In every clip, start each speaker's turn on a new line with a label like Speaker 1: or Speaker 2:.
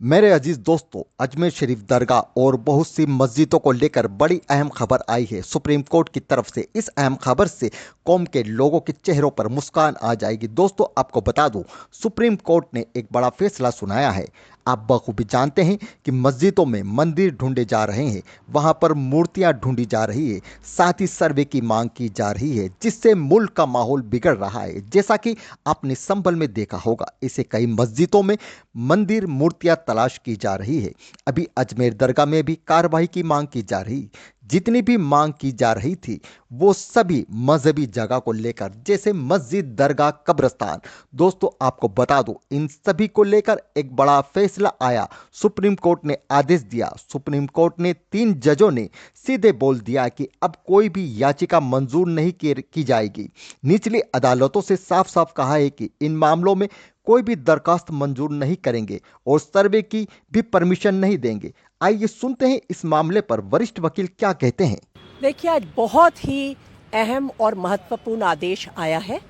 Speaker 1: मेरे अजीज दोस्तों, अजमेर शरीफ दरगाह और बहुत सी मस्जिदों को लेकर बड़ी अहम खबर आई है सुप्रीम कोर्ट की तरफ से। इस अहम खबर से कौम के लोगों के चेहरों पर मुस्कान आ जाएगी। दोस्तों, आपको बता दूं, सुप्रीम कोर्ट ने एक बड़ा फैसला सुनाया है। आप बखूबी जानते हैं कि मस्जिदों में मंदिर ढूंढे जा रहे हैं, वहां पर मूर्तियां ढूंढी जा रही है, साथ ही सर्वे की मांग की जा रही है, जिससे मुल्क का माहौल बिगड़ रहा है। जैसा कि आपने संभल में देखा होगा, इसे कई मस्जिदों में मंदिर मूर्तियां तलाश की जा रही है। अभी अजमेर दरगाह में भी कार्रवाई की मांग की जा रही। जितनी भी मांग की जा रही थी वो सभी मजहबी जगह को लेकर, जैसे मस्जिद, दरगाह, कब्रिस्तान। दोस्तों, आपको बता दूं, इन सभी को लेकर एक बड़ा फैसला आया। सुप्रीम कोर्ट ने आदेश दिया। सुप्रीम कोर्ट ने 3 जजों ने सीधे बोल दिया कि अब कोई भी याचिका मंजूर नहीं की जाएगी। निचली अदालतों से साफ साफ कहा है कि इन मामलों में कोई भी दरखास्त मंजूर नहीं करेंगे और सर्वे की भी परमिशन नहीं देंगे। आइए सुनते हैं इस मामले पर वरिष्ठ वकील क्या कहते हैं।
Speaker 2: देखिए, आज बहुत ही अहम और महत्वपूर्ण आदेश आया है।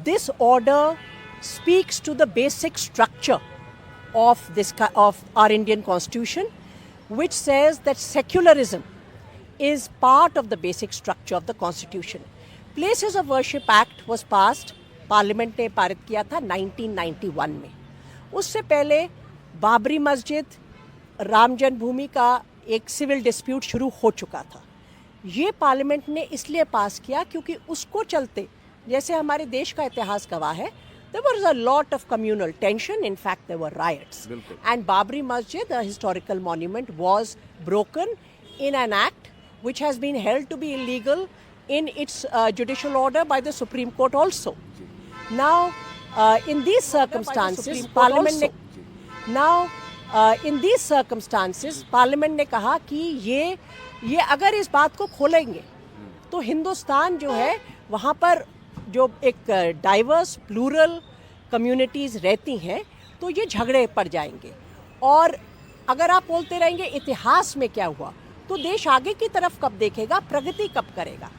Speaker 2: This order speaks to the basic structure of our Indian Constitution, which says that secularism is part of the basic structure of the Constitution. Places of Worship Act was passed, parliament ने पारित किया था 1991 में। उससे पहले बाबरी मस्जिद, राम जन्मभूमि का एक सिविल डिस्प्यूट शुरू हो चुका था। ये पार्लियामेंट ने इसलिए पास किया क्योंकि उसको चलते, जैसे हमारे देश का इतिहास गवाह है, there was a lot of communal tension. In fact, there were riots. And Babri Masjid, a historical monument, was broken in an act which has been held to be illegal in its judicial order by the Supreme Court also. Now, in these circumstances, Parliament ने कहा कि ये अगर इस बात को खोलेंगे तो हिंदुस्तान जो है वहाँ पर जो एक डाइवर्स प्लूरल कम्युनिटीज़ रहती हैं, तो ये झगड़े पड़ जाएंगे। और अगर आप बोलते रहेंगे इतिहास में क्या हुआ, तो देश आगे की तरफ कब देखेगा, प्रगति कब करेगा।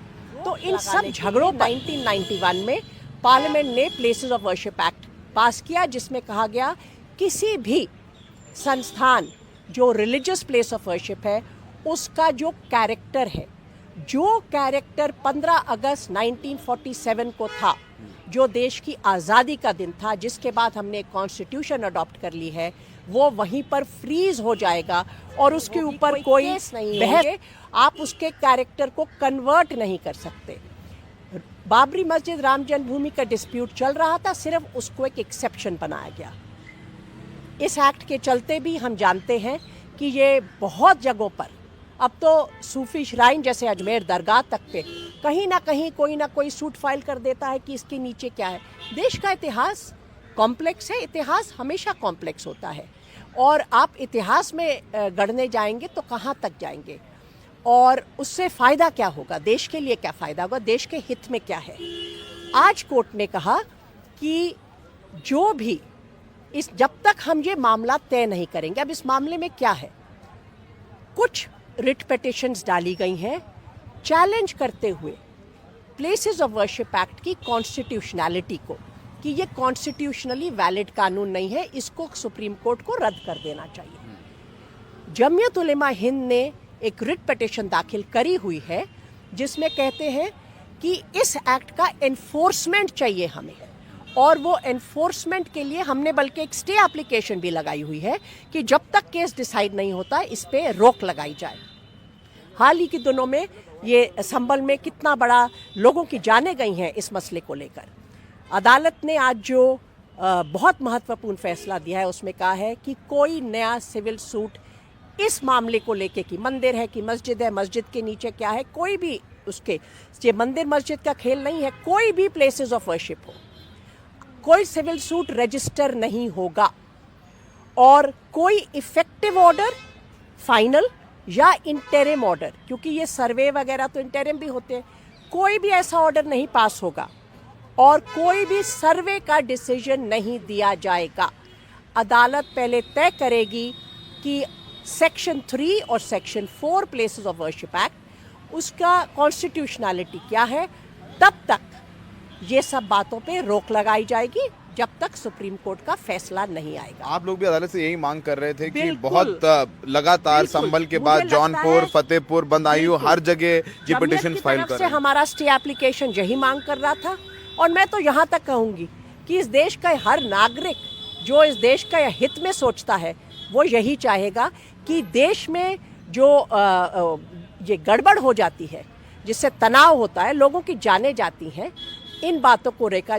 Speaker 2: तो इन सब झगड़ों 1991 में पार्लियामेंट ने प्लेसेस ऑफ वर्शिप एक्ट पास किया, जिसमें कहा गया किसी भी संस्थान जो रिलीजियस प्लेस ऑफ वर्शिप है उसका जो कैरेक्टर है, जो कैरेक्टर 15 अगस्त 1947 को था, जो देश की आज़ादी का दिन था, जिसके बाद हमने एक कॉन्स्टिट्यूशन अडॉप्ट कर ली है, वो वहीं पर फ्रीज हो जाएगा और उसके ऊपर कोई नहीं बहस। आप उसके कैरेक्टर को कन्वर्ट नहीं कर सकते। बाबरी मस्जिद, राम जन्मभूमि का डिस्प्यूट चल रहा था, सिर्फ उसको एक एक्सेप्शन बनाया गया। इस एक्ट के चलते भी हम जानते हैं कि ये बहुत जगहों पर, अब तो सूफी श्राइन जैसे अजमेर दरगाह तक पे कहीं ना कहीं कोई ना कोई सूट फाइल कर देता है कि इसके नीचे क्या है। देश का इतिहास कॉम्प्लेक्स है, इतिहास हमेशा कॉम्प्लेक्स होता है, और आप इतिहास में गढ़ने जाएंगे तो कहाँ तक जाएंगे, और उससे फ़ायदा क्या होगा, देश के लिए क्या फ़ायदा होगा, देश के हित में क्या है। आज कोर्ट ने कहा कि जो भी जब तक हम ये मामला तय नहीं करेंगे, अब इस मामले में क्या है, कुछ रिट पिटिशंस डाली गई हैं चैलेंज करते हुए प्लेसेस ऑफ वर्शिप एक्ट की कॉन्स्टिट्यूशनैलिटी को, कि ये कॉन्स्टिट्यूशनली वैलिड कानून नहीं है, इसको सुप्रीम कोर्ट को रद्द कर देना चाहिए। जमीयत उलेमा हिंद ने एक रिट पिटिशन दाखिल करी हुई है, जिसमें कहते हैं कि इस एक्ट का एनफोर्समेंट चाहिए हमें, और वो एनफोर्समेंट के लिए हमने बल्कि एक स्टे एप्लीकेशन भी लगाई हुई है कि जब तक केस डिसाइड नहीं होता इस पे रोक लगाई जाए। हाल ही के दिनों में ये संभल में कितना बड़ा लोगों की जानें गई हैं इस मसले को लेकर। अदालत ने आज जो बहुत महत्वपूर्ण फैसला दिया है, उसमें कहा है कि कोई नया सिविल सूट इस मामले को लेके, कि मंदिर है कि मस्जिद है, मस्जिद के नीचे क्या है, कोई भी उसके, ये मंदिर मस्जिद का खेल नहीं है, कोई भी प्लेसेस ऑफ वर्शिप हो, कोई सिविल सूट रजिस्टर नहीं होगा, और कोई इफेक्टिव ऑर्डर, फाइनल या इंटरिम ऑर्डर, क्योंकि ये सर्वे वगैरह तो इंटरिम भी होते हैं, कोई भी ऐसा ऑर्डर नहीं पास होगा, और कोई भी सर्वे का डिसीजन नहीं दिया जाएगा। अदालत पहले तय करेगी कि सेक्शन 3 और section 4 places of worship act, उसका कॉन्स्टिट्यूशनैलिटी क्या है, तब तक ये सब बातों पे रोक लगाई जाएगी। जब तक सुप्रीम कोर्ट का फैसला नहीं आएगा।
Speaker 3: आप लोग भी अदालत से यही मांग कर रहे थे कि
Speaker 2: बिल्कुल।
Speaker 3: बहुत लगातार
Speaker 2: बिल्कुल।
Speaker 3: संभल के
Speaker 2: मुझे
Speaker 3: बाद
Speaker 2: लगता
Speaker 3: जौनपुर,
Speaker 2: है-
Speaker 3: फतेहपुर, बदायूं
Speaker 2: बिल्कुल।
Speaker 3: हर जगह ये
Speaker 2: जमयत
Speaker 3: पिटिशन
Speaker 2: की
Speaker 3: फाइल
Speaker 2: तरफ
Speaker 3: कर
Speaker 2: से
Speaker 3: रहे हैं।
Speaker 2: हमारा स्टे एप्लीकेशन यही मांग कर रहा था, और मैं तो यहाँ तक कहूँगी कि इस देश का हर नागरिक जो इस देश का हित में सोचता है वो यही चाहेगा कि देश में जो ये गड़बड़ हो जाती है, जिससे तनाव होता है, लोगों की जानें जाती हैं, इन बातों को रोका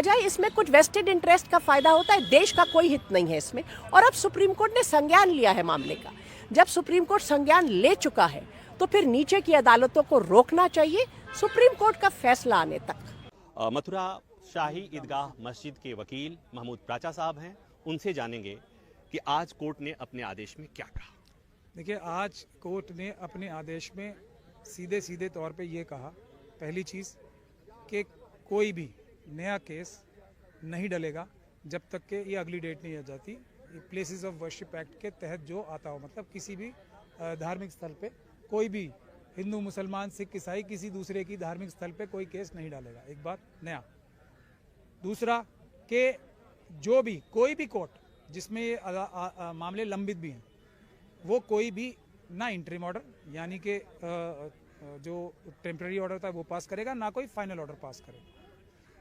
Speaker 2: जाए। इसमें कुछ वेस्टेड इंटरेस्ट का फायदा होता है, देश का कोई हित नहीं है इसमें। और अब सुप्रीम कोर्ट ने संज्ञान लिया है मामले का। जब सुप्रीम कोर्ट संज्ञान ले चुका है तो फिर नीचे की अदालतों को रोकना चाहिए सुप्रीम कोर्ट का फैसला आने तक।
Speaker 4: मथुरा शाही ईदगाह मस्जिद के वकील महमूद प्राचा साहब हैं, उनसे जानेंगे कि आज कोर्ट ने अपने आदेश में क्या कहा।
Speaker 5: देखिए, आज कोर्ट ने अपने आदेश में सीधे सीधे तौर पे ये कहा, पहली चीज़ कि कोई भी नया केस नहीं डलेगा जब तक कि ये अगली डेट नहीं आ जाती। प्लेसेस ऑफ वर्शिप एक्ट के तहत जो आता हो, मतलब किसी भी धार्मिक स्थल पे कोई भी हिंदू, मुसलमान, सिख, ईसाई किसी दूसरे की धार्मिक स्थल पे कोई केस नहीं डालेगा। एक बात नया। दूसरा कि जो भी कोई भी कोर्ट जिसमें ये मामले लंबित भी हैं, वो कोई भी ना इंटरिम ऑर्डर यानी कि जो टेम्पररी ऑर्डर था वो पास करेगा, ना कोई फाइनल ऑर्डर पास करेगा।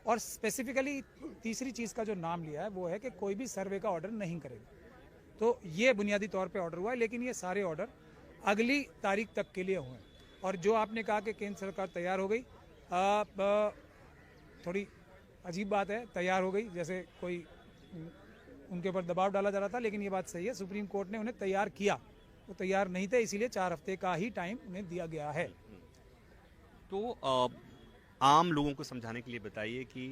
Speaker 5: और स्पेसिफिकली तीसरी चीज़ का जो नाम लिया है वो है कि कोई भी सर्वे का ऑर्डर नहीं करेगा। तो ये बुनियादी तौर पे ऑर्डर हुआ है, लेकिन ये सारे ऑर्डर अगली तारीख तक के लिए हुए हैं। और जो आपने कहा कि केंद्र सरकार तैयार हो गई, थोड़ी अजीब बात है, तैयार हो गई जैसे कोई उनके ऊपर दबाव डाला जा रहा था, लेकिन ये बात सही है, सुप्रीम कोर्ट ने उन्हें तैयार किया। वो तैयार नहीं थे, इसीलिए 4 हफ्ते का ही टाइम उन्हें दिया गया है।
Speaker 4: तो आम लोगों को समझाने के लिए बताइए कि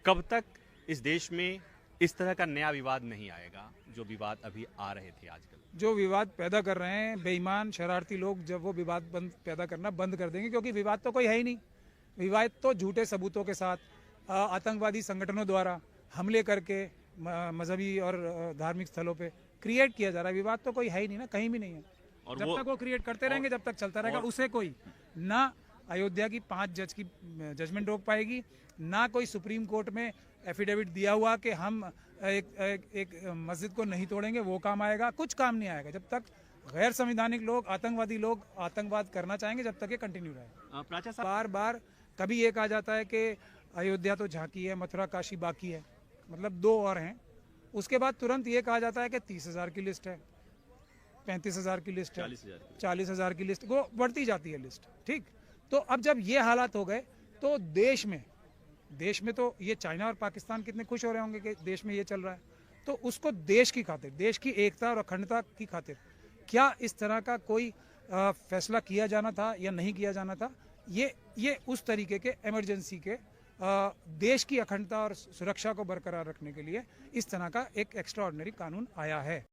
Speaker 4: कब तक इस देश में इस तरह का नया विवाद नहीं आएगा जो विवाद अभी आ रहे थे आजकल।
Speaker 5: जो विवाद पैदा कर रहे हैं बेईमान शरारती लोग, जब वो विवाद पैदा करना बंद कर देंगे, क्योंकि विवाद तो कोई है ही नहीं। विवाद तो झूठे सबूतों के साथ आतंकवादी संगठनों द्वारा हमले करके मजहबी और धार्मिक स्थलों पे क्रिएट किया जा रहा है। विवाद तो कोई है ही नहीं ना, कहीं भी नहीं है। और जब तक वो क्रिएट करते रहेंगे, जब तक चलता रहेगा, उसे कोई ना अयोध्या की 5 जज की जजमेंट रोक पाएगी, ना कोई सुप्रीम कोर्ट में एफिडेविट दिया हुआ कि हम एक मस्जिद को नहीं तोड़ेंगे, वो काम आएगा। कुछ काम नहीं आएगा जब तक गैर संवैधानिक लोग, आतंकवादी लोग आतंकवाद करना चाहेंगे, जब तक ये कंटिन्यू रहेगा। बार बार कभी ये कहा जाता है कि अयोध्या तो झांकी है, मथुरा काशी बाकी है, मतलब 2 और हैं। उसके बाद तुरंत ये कहा जाता है कि 30,000 की लिस्ट है, 35,000 की लिस्ट है, 40,000 की लिस्ट, वो बढ़ती जाती है लिस्ट। ठीक, तो अब जब ये हालात हो गए तो देश में तो ये चाइना और पाकिस्तान कितने खुश हो रहे होंगे कि देश में ये चल रहा है। तो उसको देश की खातिर, देश की एकता और अखंडता की खातिर क्या इस तरह का कोई फैसला किया जाना था या नहीं किया जाना था, ये उस तरीके के इमरजेंसी के देश की अखंडता और सुरक्षा को बरकरार रखने के लिए इस तरह का एक एक्स्ट्राऑर्डिनरी कानून आया है।